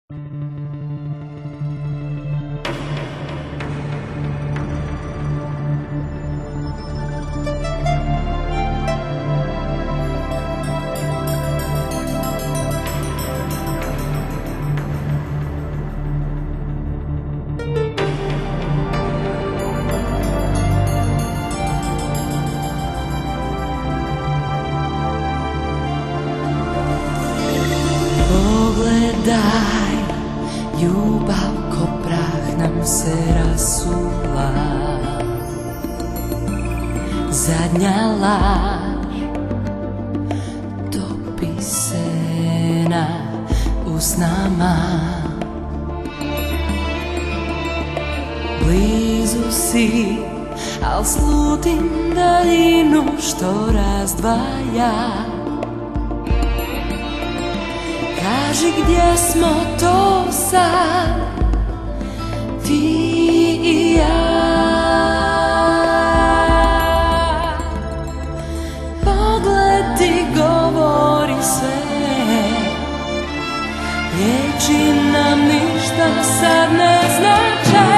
Pogledaj, ljubav ko prah nam se rasula. Zadnja laž topi se na usnama. Blizu si, al slutim daljinu što razdvaja. Kaži gdje smo to sad, ti i ja. Pogled ti govori sve, riječi nam ništa sad ne znače.